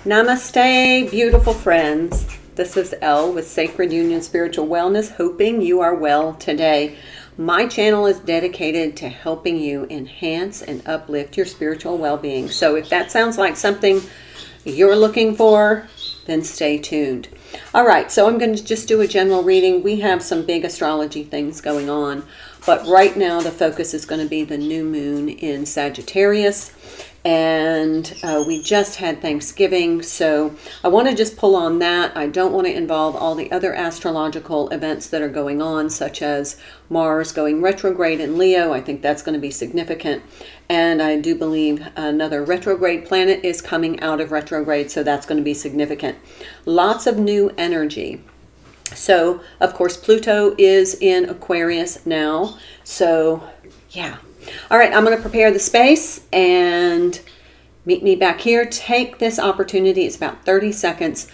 Namaste, beautiful friends. This is Elle with Sacred Union Spiritual Wellness, hoping you are well today. My channel is dedicated to helping you enhance and uplift your spiritual well-being. So if that sounds like something you're looking for, then stay tuned. All right, so I'm going to just do a general reading. We have some big astrology things going on, but right now the focus is going to be the new moon in Sagittarius. And we just had Thanksgiving, so I want to just pull on that. I don't want to involve all the other astrological events that are going on, such as Mars going retrograde in Leo. I think that's going to be significant. And I do believe another retrograde planet is coming out of retrograde, so that's going to be significant. Lots of new energy. So, of course, Pluto is in Aquarius now. So, yeah. All right, I'm going to prepare the space and meet me back here. Take this opportunity, it's about 30 seconds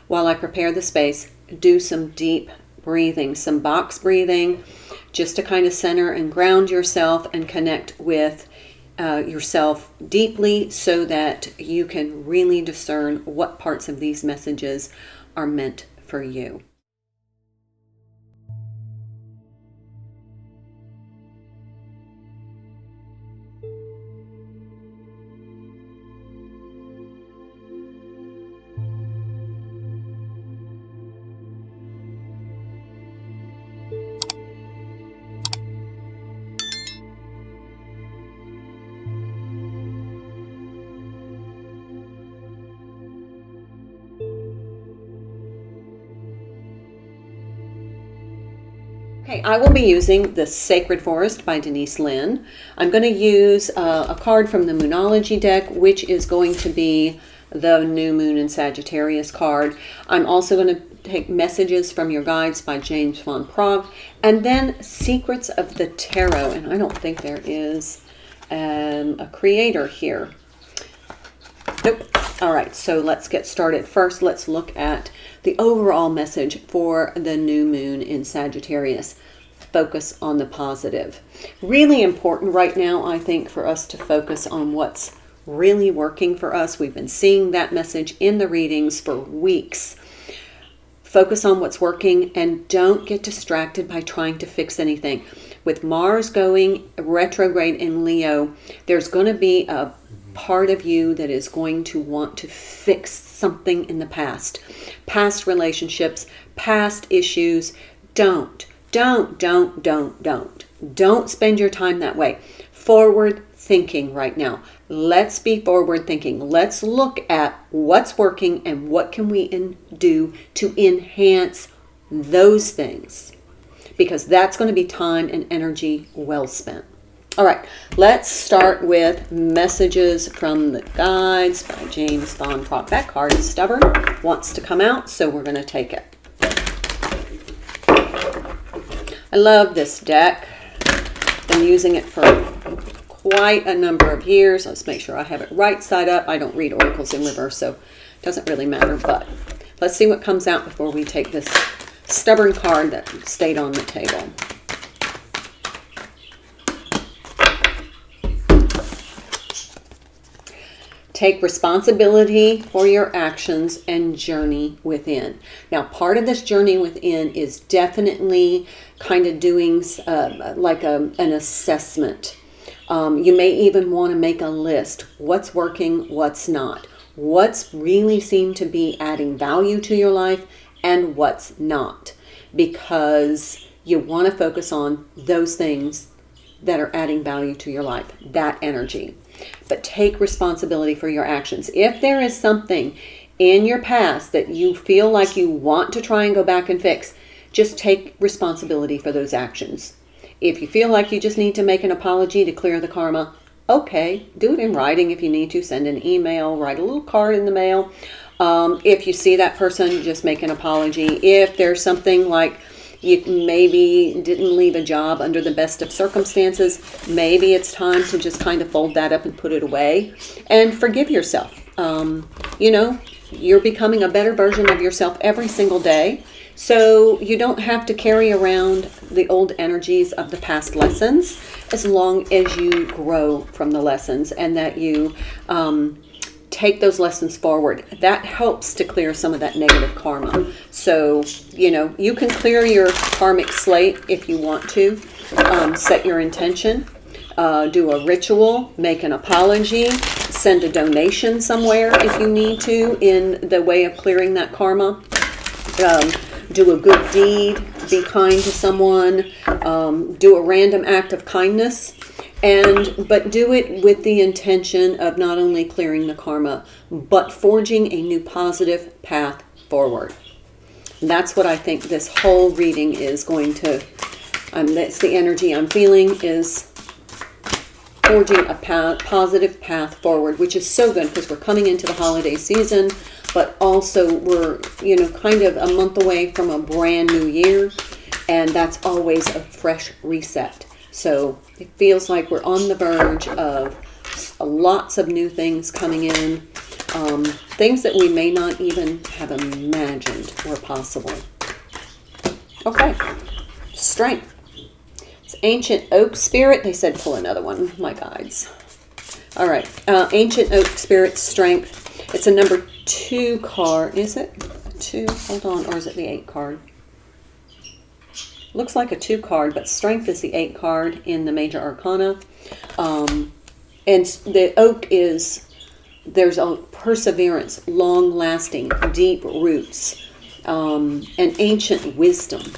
while I prepare the space. Do some deep breathing, some box breathing, just to kind of center and ground yourself and connect with yourself deeply so that you can really discern what parts of these messages are meant for you. Okay, I will be using The Sacred Forest by Denise Linn. I'm going to use a card from the Moonology deck, which is going to be the New Moon in Sagittarius card. I'm also going to take Messages from Your Guides by James Van Praagh, and then Secrets of the Tarot. And I don't think there is a creator here. Nope. All right, so let's get started. First, let's look at the overall message for the new moon in Sagittarius. Focus on the positive. Really important right now, I think, for us to focus on what's really working for us. We've been seeing that message in the readings for weeks. Focus on what's working and don't get distracted by trying to fix anything. With Mars going retrograde in Leo, there's going to be a part of you that is going to want to fix something in the past relationships, past issues. Don't spend your time that way. Forward thinking right now. Let's be forward thinking. Let's look at what's working and what can we do to enhance those things, because that's going to be time and energy well spent. All right, let's start with Messages from the Guides by James Van Praagh. That card is stubborn, wants to come out, so we're going to take it. I love this deck. Been using it for quite a number of years. Let's make sure I have it right side up. I don't read oracles in reverse, so it doesn't really matter, but let's see what comes out before we take this stubborn card that stayed on the table. Take responsibility for your actions and journey within. Now, part of this journey within is definitely kind of doing like an assessment. You may even want to make a list. What's working, what's not. What's really seemed to be adding value to your life and what's not. Because you want to focus on those things that are adding value to your life, that energy. But take responsibility for your actions. If there is something in your past that you feel like you want to try and go back and fix, just take responsibility for those actions. If you feel like you just need to make an apology to clear the karma, okay, do it in writing if you need to. Send an email, write a little card in the mail. If you see that person, just make an apology. If there's something like you maybe didn't leave a job under the best of circumstances, maybe it's time to just kind of fold that up and put it away and forgive yourself. You know, you're becoming a better version of yourself every single day. So you don't have to carry around the old energies of the past lessons as long as you grow from the lessons and that you take those lessons forward. That helps to clear some of that negative karma. So, you know, you can clear your karmic slate if you want to. Set your intention. Do a ritual. Make an apology. Send a donation somewhere if you need to in the way of clearing that karma. Do a good deed. Be kind to someone. Do a random act of kindness. But do it with the intention of not only clearing the karma, but forging a new positive path forward. That's what I think this whole reading is going to, that's the energy I'm feeling, is forging a positive path forward, which is so good because we're coming into the holiday season, but also we're, you know, kind of a month away from a brand new year, and that's always a fresh reset. So it feels like we're on the verge of lots of new things coming in, things that we may not even have imagined were possible. Okay, strength. It's ancient oak spirit. They said pull another one, my guides. All right, ancient oak spirit, strength. It's a number 2 card. Is it 2? Hold on, or is it the 8 card? Looks like a 2 card, but strength is the 8 card in the major arcana. And the oak is, there's a perseverance, long-lasting, deep roots, and ancient wisdom.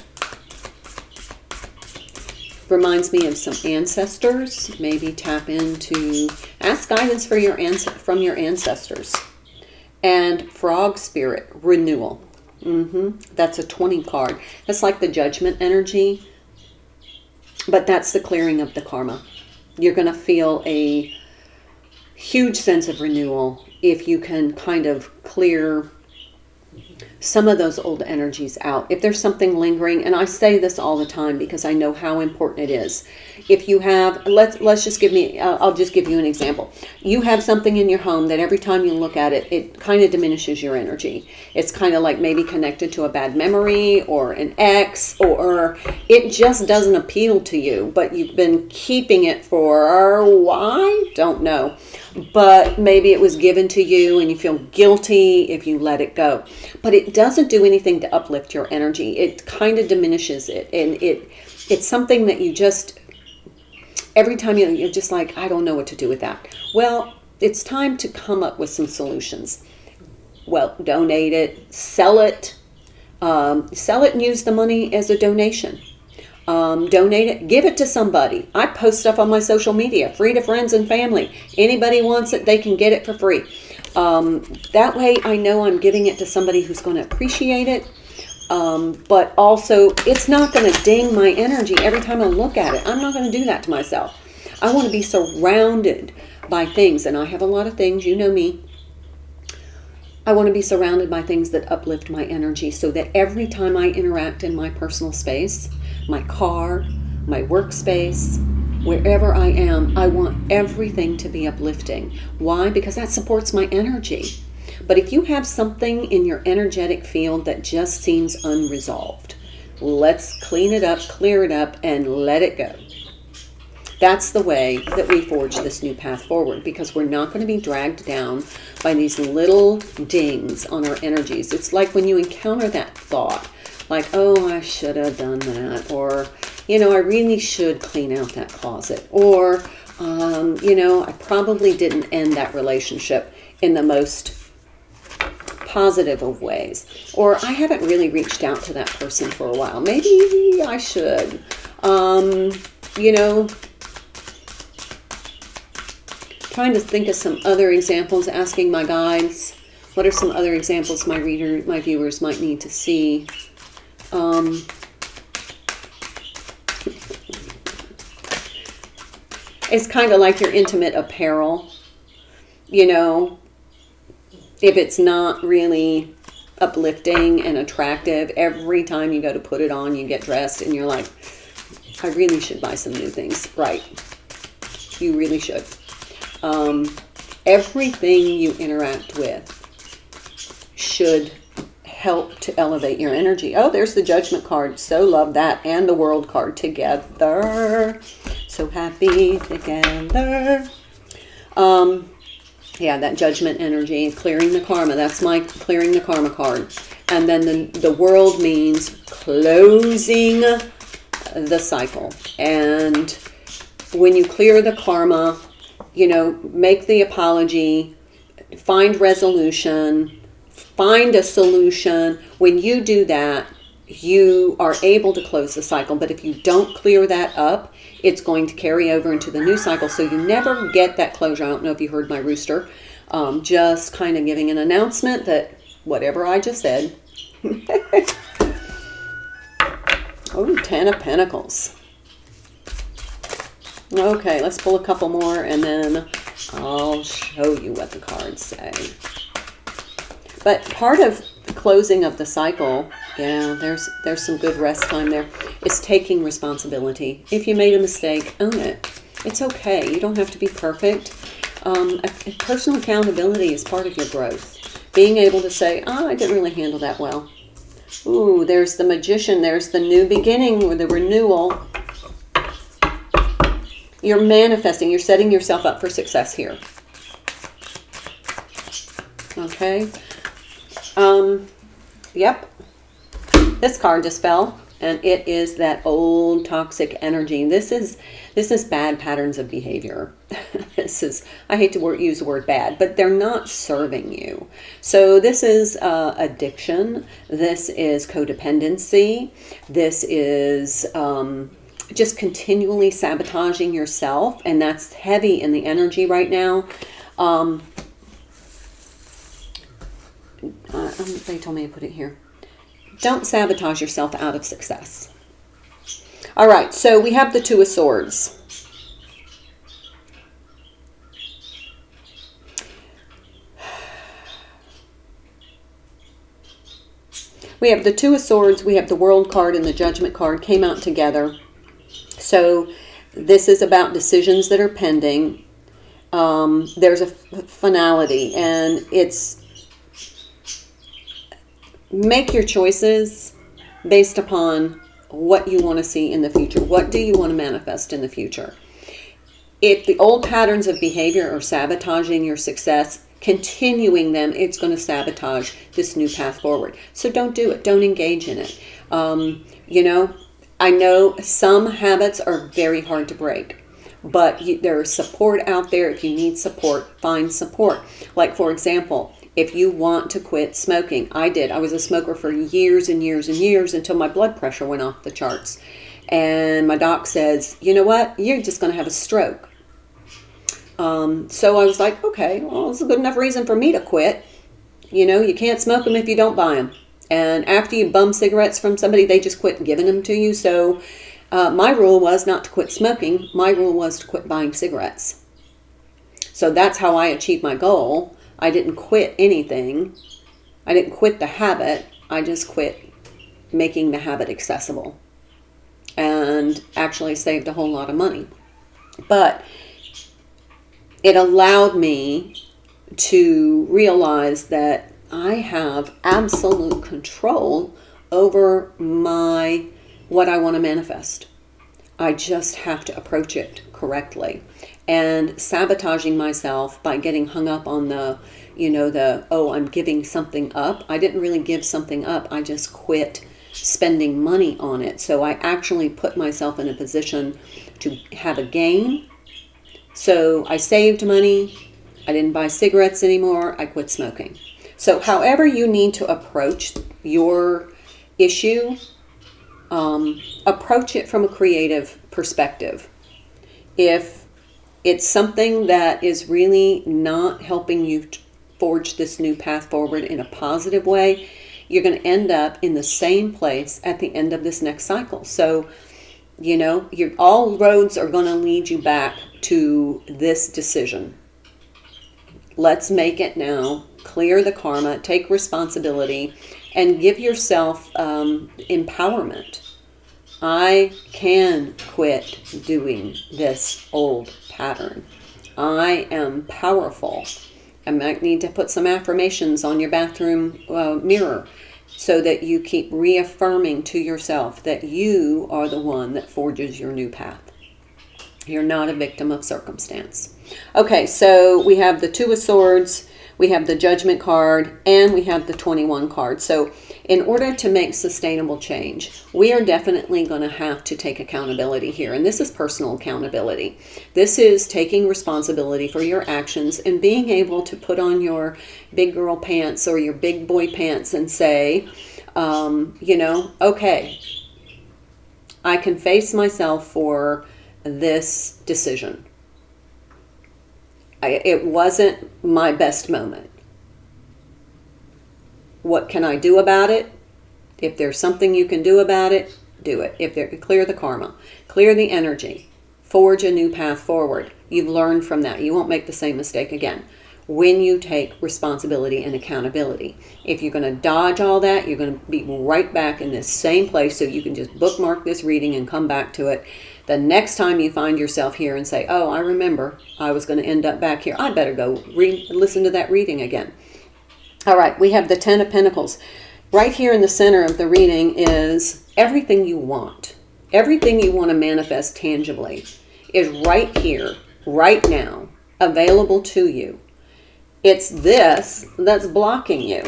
Reminds me of some ancestors. Maybe tap into, ask guidance for from your ancestors. And frog spirit, renewal. That's a 20 card. That's like the judgment energy, but that's the clearing of the karma. You're going to feel a huge sense of renewal if you can kind of clear some of those old energies out. If there's something lingering, and I say this all the time because I know how important it is. If you have, let's just give me, I'll just give you an example. You have something in your home that every time you look at it, it kind of diminishes your energy. It's kind of like maybe connected to a bad memory or an ex, or it just doesn't appeal to you, but you've been keeping it for why? Don't know. But maybe it was given to you and you feel guilty if you let it go. But it doesn't do anything to uplift your energy. It kind of diminishes it. And it's something that you just, every time you're just like, I don't know what to do with that. Well, it's time to come up with some solutions. Well, donate it, sell it and use the money as a donation. Donate it, give it to somebody. I post stuff on my social media, free to friends and family. Anybody wants it, they can get it for free. That way I know I'm giving it to somebody who's going to appreciate it. But also it's not going to ding my energy every time I look at it. I'm not going to do that to myself. I want to be surrounded by things, and I have a lot of things, you know me. I want to be surrounded by things that uplift my energy so that every time I interact in my personal space, my car, my workspace, wherever I am, I want everything to be uplifting. Why? Because that supports my energy. But if you have something in your energetic field that just seems unresolved, let's clean it up, clear it up, and let it go. That's the way that we forge this new path forward, because we're not going to be dragged down by these little dings on our energies. It's like when you encounter that thought, like, oh, I should have done that, or, you know, I really should clean out that closet, or, you know, I probably didn't end that relationship in the most positive of ways, or I haven't really reached out to that person for a while. Maybe I should, you know, trying to think of some other examples, asking my guides, what are some other examples my viewers might need to see? It's kind of like your intimate apparel, you know, if it's not really uplifting and attractive, every time you go to put it on, you get dressed and you're like, I really should buy some new things. Right. You really should. Everything you interact with should help to elevate your energy. Oh, there's the Judgment card. So love that. And the World card together. So happy together. Yeah, that judgment energy, clearing the karma. That's my clearing the karma card. And then the world means closing the cycle. And when you clear the karma, make the apology, find resolution, find a solution. When you do that, you are able to close the cycle. But if you don't clear that up, it's going to carry over into the new cycle. So you never get that closure. I don't know if you heard my rooster. Just kind of giving an announcement that whatever I just said. Oh, 10 of Pentacles. Okay, let's pull a couple more and then I'll show you what the cards say. But part of the closing of the cycle, yeah, there's some good rest time there, is taking responsibility. If you made a mistake, own it. It's okay. You don't have to be perfect. Personal accountability is part of your growth. Being able to say, I didn't really handle that well. Ooh, there's the Magician. There's the new beginning or the renewal. You're manifesting. You're setting yourself up for success here. Okay. Yep. This card just fell, and it is that old toxic energy. This is bad patterns of behavior. I hate to use the word bad, but they're not serving you. So this is addiction. This is codependency. This is just continually sabotaging yourself, and that's heavy in the energy right now. They told me to put it here. Don't sabotage yourself out of success. All right, so we have the Two of Swords. We have the Two of Swords, we have the World card and the Judgment card came out together. So this is about decisions that are pending. There's a finality, and it's make your choices based upon what you want to see in the future. What do you want to manifest in the future? If the old patterns of behavior are sabotaging your success, continuing them, it's going to sabotage this new path forward. So don't do it. Don't engage in it. I know some habits are very hard to break, but there's support out there. If you need support, find support. Like, for example, if you want to quit smoking, I did. I was a smoker for years and years and years until my blood pressure went off the charts. And my doc says, you know what? You're just going to have a stroke. So I was like, okay, well, it's a good enough reason for me to quit. You can't smoke them if you don't buy them. And after you bum cigarettes from somebody, they just quit giving them to you. So my rule was not to quit smoking. My rule was to quit buying cigarettes. So that's how I achieved my goal. I didn't quit anything. I didn't quit the habit. I just quit making the habit accessible and actually saved a whole lot of money. But it allowed me to realize that I have absolute control over what I want to manifest. I just have to approach it correctly. And sabotaging myself by getting hung up on I'm giving something up. I didn't really give something up. I just quit spending money on it. So I actually put myself in a position to have a gain. So I saved money. I didn't buy cigarettes anymore. I quit smoking. So however you need to approach your issue, approach it from a creative perspective. If it's something that is really not helping you forge this new path forward in a positive way, you're going to end up in the same place at the end of this next cycle. So, all roads are going to lead you back to this decision. Let's make it now. Clear the karma, take responsibility, and give yourself empowerment. I can quit doing this old pattern. I am powerful. I might need to put some affirmations on your bathroom mirror so that you keep reaffirming to yourself that you are the one that forges your new path. You're not a victim of circumstance. Okay, so we have the Two of Swords, we have the Judgment card, and we have the 21 card. So in order to make sustainable change, we are definitely going to have to take accountability here. And this is personal accountability. This is taking responsibility for your actions and being able to put on your big girl pants or your big boy pants and say, okay, I can face myself for this decision. It wasn't my best moment. What can I do about it? If there's something you can do about it, do it. Clear the karma, clear the energy, forge a new path forward. You've learned from that. You won't make the same mistake again when you take responsibility and accountability. If you're going to dodge all that, you're going to be right back in this same place. So you can just bookmark this reading and come back to it the next time you find yourself here and say, oh, I remember I was going to end up back here. I better go listen to that reading again. All right, we have the 10 of Pentacles. Right here in the center of the reading is everything you want. Everything you want to manifest tangibly is right here, right now, available to you. It's this that's blocking you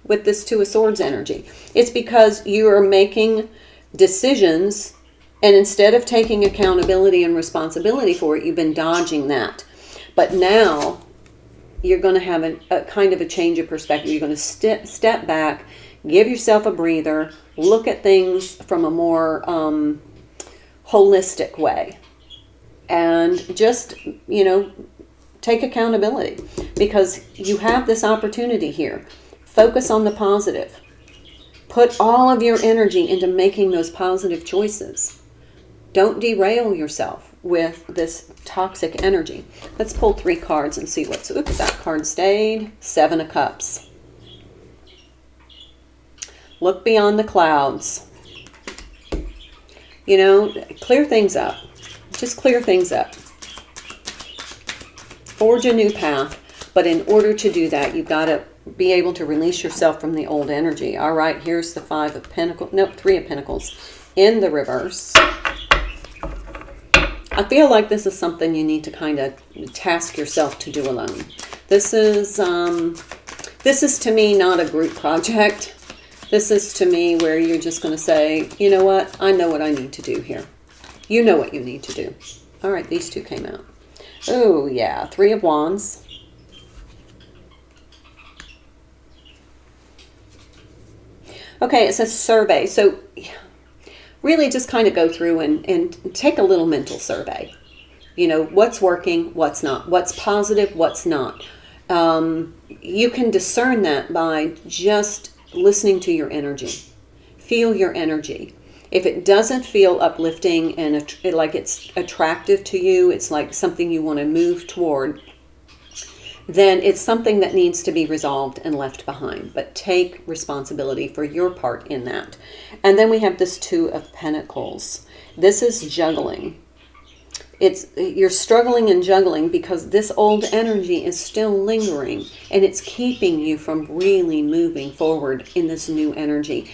with this Two of Swords energy. It's because you are making decisions, and instead of taking accountability and responsibility for it, you've been dodging that. But now you're going to have a kind of a change of perspective. You're going to step back, give yourself a breather, look at things from a more holistic way, and just, take accountability, because you have this opportunity here. Focus on the positive. Put all of your energy into making those positive choices. Don't derail yourself with this toxic energy. Let's pull 3 cards and see what's... Oops, that card stayed. 7 of Cups. Look beyond the clouds. Clear things up. Just clear things up. Forge a new path. But in order to do that, you've got to be able to release yourself from the old energy. All right, here's the 5 of Pentacles. Nope, 3 of Pentacles in the reverse. I feel like this is something you need to kind of task yourself to do alone. This is to me not a group project. This is to me where you're just going to say, you know what? I know what I need to do here. You know what you need to do. All right, these 2 came out. Oh, yeah, 3 of Wands. Okay, it says survey. So really just kind of go through and take a little mental survey. What's working, what's not, what's positive, what's not. You can discern that by just listening to your energy. Feel your energy. If it doesn't feel uplifting and like it's attractive to you, it's like something you want to move toward, then it's something that needs to be resolved and left behind. But take responsibility for your part in that. And then we have this 2 of Pentacles. This is juggling. You're struggling and juggling because this old energy is still lingering, and it's keeping you from really moving forward in this new energy.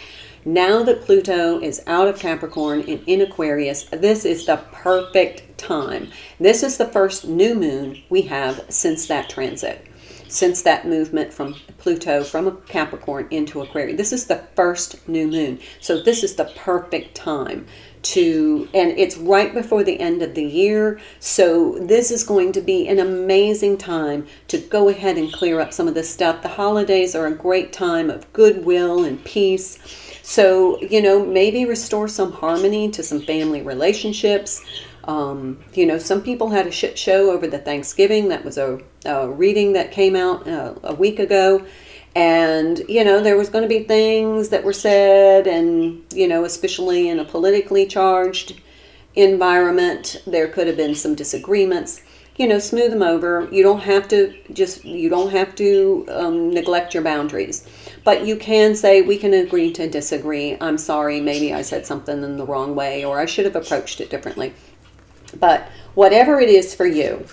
Now that Pluto is out of Capricorn and in Aquarius, this is the perfect time. This is the first new moon we have since that transit, since that movement from Pluto from Capricorn into Aquarius. This is the first new moon. So this is the perfect time and it's right before the end of the year. So this is going to be an amazing time to go ahead and clear up some of this stuff. The holidays are a great time of goodwill and peace. So, maybe restore some harmony to some family relationships. Some people had a shit show over the Thanksgiving. That was a reading that came out a week ago. And, there was going to be things that were said, and, especially in a politically charged environment, there could have been some disagreements. Smooth them over. You don't have to neglect your boundaries. But you can say, we can agree to disagree. I'm sorry, maybe I said something in the wrong way, or I should have approached it differently. But whatever it is for you,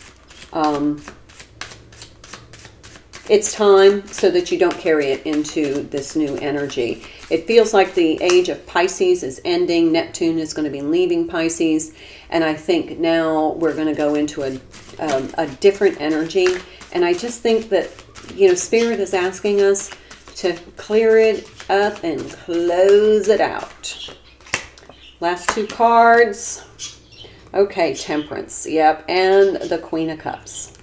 it's time so that you don't carry it into this new energy. It feels like the age of Pisces is ending. Neptune is going to be leaving Pisces. And I think now we're going to go into a different energy. And I just think that, you know, Spirit is asking us to clear it up and close it out. Last two cards. Okay, Temperance. Yep, and the Queen of Cups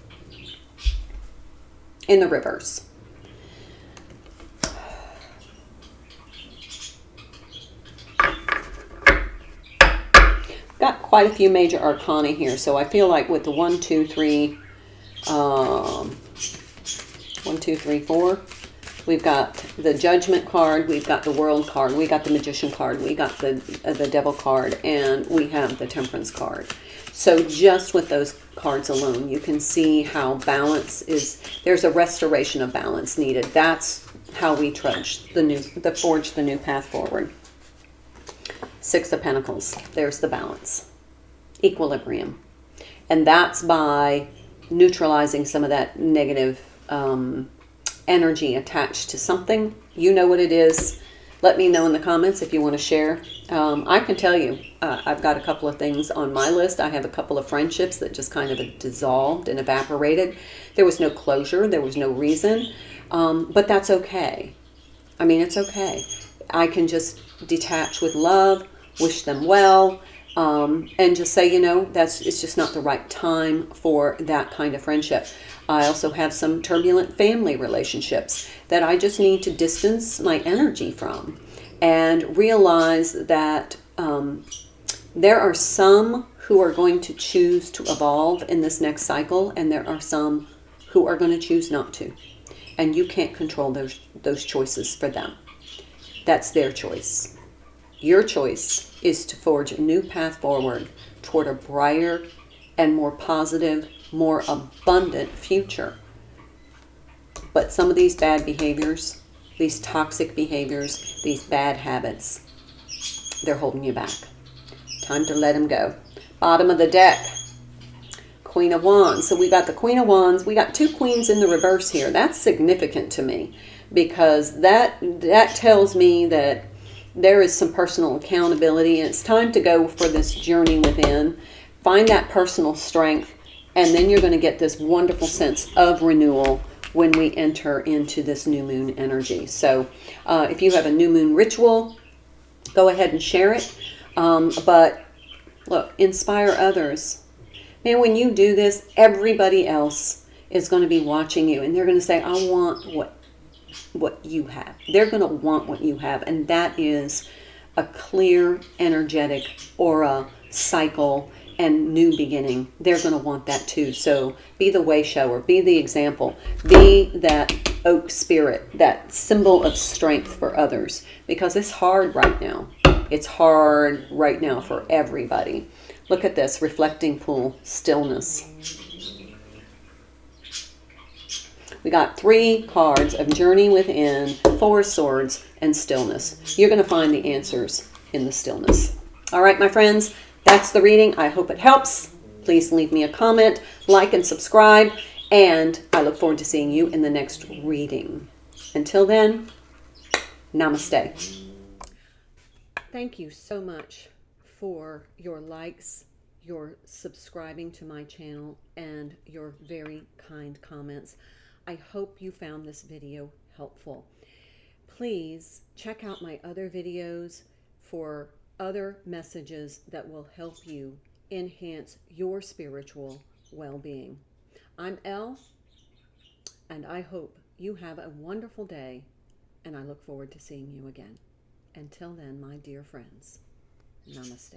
in the reverse. Got quite a few major arcana here, so I feel like with the 1, 2, 3, 1, 2, 3, 4, we've got the Judgment card, we've got the World card, we got the Magician card, we got the Devil card, and we have the Temperance card. So just with those cards alone, you can see how balance is, there's a restoration of balance needed. That's how we forge the new path forward. Six of Pentacles, there's the balance, equilibrium. And that's by neutralizing some of that negative energy attached to something. You know what it is. Let me know in the comments if you want to share. I can tell you, I've got a couple of things on my list. I have a couple of friendships that just kind of dissolved and evaporated. There was no closure. There was no reason. But that's okay. I mean, it's okay. I can just detach with love, wish them well, and just say, you know, it's just not the right time for that kind of friendship. I also have some turbulent family relationships that I just need to distance my energy from and realize that there are some who are going to choose to evolve in this next cycle, and there are some who are going to choose not to. And you can't control those choices for them. That's their choice. Your choice is to forge a new path forward toward a brighter and more positive, more abundant future. But some of these bad behaviors, these toxic behaviors, these bad habits, they're holding you back. Time to let them go. Bottom of the deck, Queen of Wands. So we got the Queen of Wands. We got two queens in the reverse here. That's significant to me because that tells me that there is some personal accountability, and it's time to go for this journey within. Find that personal strength, and then you're going to get this wonderful sense of renewal when we enter into this new moon energy. So if you have a new moon ritual, go ahead and share it. But look, inspire others. Man, when you do this, everybody else is going to be watching you, and they're going to say, I want what you have. They're going to want what you have, and that is a clear, energetic aura, cycle, and new beginning. They're going to want that too. So be the way shower, be the example, be that oak spirit, that symbol of strength for others, because it's hard right now. It's hard right now for everybody. Look at this reflecting pool, stillness. We got 3 cards of Journey Within, 4 Swords, and Stillness. You're going to find the answers in the stillness. All right, my friends, that's the reading. I hope it helps. Please leave me a comment, like, and subscribe, and I look forward to seeing you in the next reading. Until then, namaste. Thank you so much for your likes, your subscribing to my channel, and your very kind comments. I hope you found this video helpful. Please check out my other videos for other messages that will help you enhance your spiritual well-being. I'm Elle, and I hope you have a wonderful day, and I look forward to seeing you again. Until then, my dear friends, namaste.